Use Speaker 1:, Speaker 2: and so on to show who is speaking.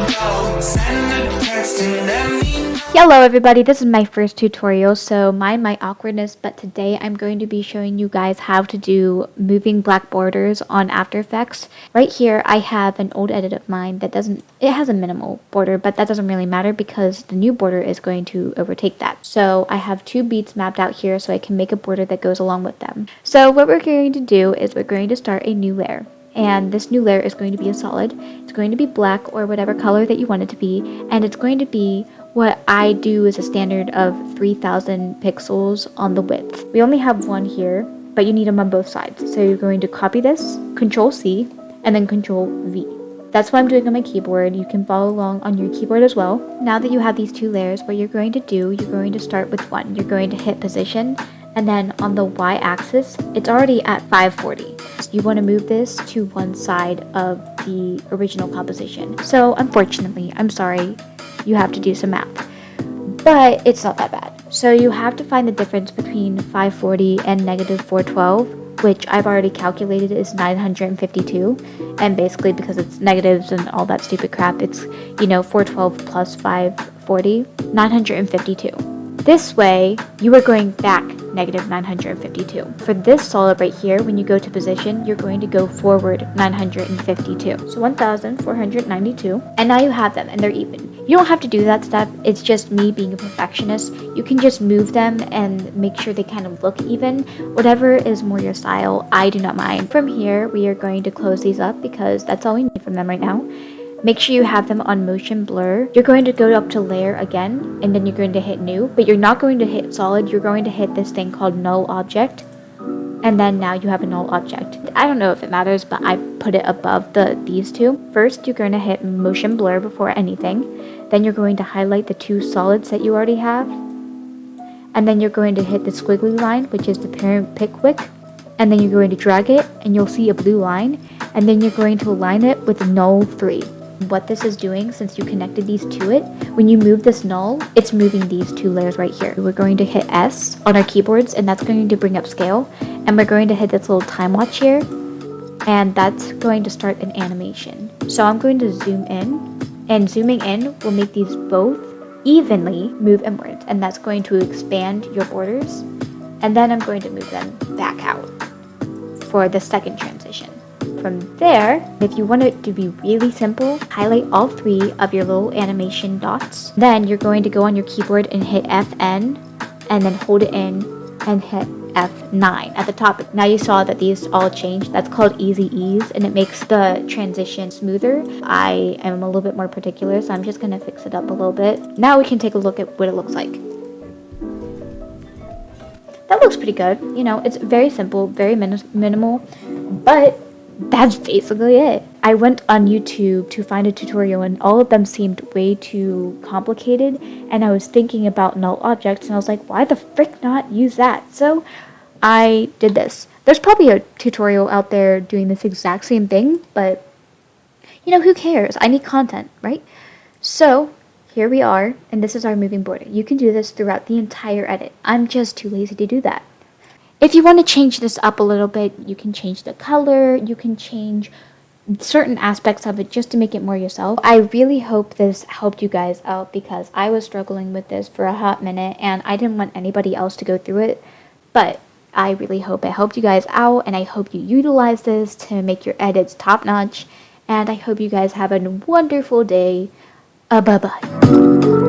Speaker 1: go. Send a text and let me know.
Speaker 2: Hello everybody, this is my first tutorial, so mind my awkwardness, but today I'm going to be showing you guys how to do moving black borders on After Effects. Right here I have an old edit of mine that it has a minimal border, but that doesn't really matter because the new border is going to overtake that. So I have two beats mapped out here so I can make a border that goes along with them. So what we're going to do is we're going to start a new layer. And this new layer is going to be a solid. It's going to be black or whatever color that you want it to be, and it's going to be what I do is a standard of 3000 pixels on the width. We only have one here, but you need them on both sides. So you're going to copy this, Control C, and then Control V. That's what I'm doing on my keyboard. You can follow along on your keyboard as well. Now that you have these two layers, what you're going to do, you're going to start with one. You're going to hit position, and then on the y-axis, it's already at 540. So you want to move this to one side of the original composition. So unfortunately, I'm sorry, you have to do some math, but it's not that bad. So you have to find the difference between 540 and negative 412, which I've already calculated is 952. And basically because it's negatives and all that stupid crap, it's, 412 plus 540, 952. This way, you are going back negative 952. For this solid right here, when you go to position, you're going to go forward 952. So 1492. And now you have them and they're even. You don't have to do that step. It's just me being a perfectionist. You can just move them and make sure they kind of look even. Whatever is more your style, I do not mind. From here, we are going to close these up because that's all we need from them right now. Make sure you have them on motion blur. You're going to go up to layer again, and then you're going to hit new, but you're not going to hit solid. You're going to hit this thing called null object, and then now you have a null object. I don't know if it matters, but I put it above these two. First, you're going to hit motion blur before anything. Then you're going to highlight the two solids that you already have, and then you're going to hit the squiggly line, which is the parent pick wick, and then you're going to drag it, and you'll see a blue line, and then you're going to align it with null 3. What this is doing, since you connected these to it, when you move this null, it's moving these two layers right here. We're going to hit S on our keyboards, and that's going to bring up scale, and we're going to hit this little time watch here, and that's going to start an animation. So I'm going to zoom in, and zooming in will make these both evenly move inwards, and that's going to expand your borders, and then I'm going to move them back out for the second transition. From there, if you want it to be really simple, highlight all 3 of your little animation dots. Then you're going to go on your keyboard and hit Fn, and then hold it in and hit F9 at the top. Now you saw that these all changed. That's called easy ease, and it makes the transition smoother. I am a little bit more particular, so I'm just going to fix it up a little bit. Now we can take a look at what it looks like. That looks pretty good. It's very simple, very minimal, but that's basically it. I went on YouTube to find a tutorial and all of them seemed way too complicated, and I was thinking about null objects and I was like, why the frick not use that? So I did this. There's probably a tutorial out there doing this exact same thing, but who cares? I need content, right? So here we are, and this is our moving border. You can do this throughout the entire edit. I'm just too lazy to do that. If you want to change this up a little bit, you can change the color, you can change certain aspects of it just to make it more yourself. I really hope this helped you guys out because I was struggling with this for a hot minute and I didn't want anybody else to go through it. But I really hope it helped you guys out, and I hope you utilize this to make your edits top-notch. And I hope you guys have a wonderful day. Bye-bye.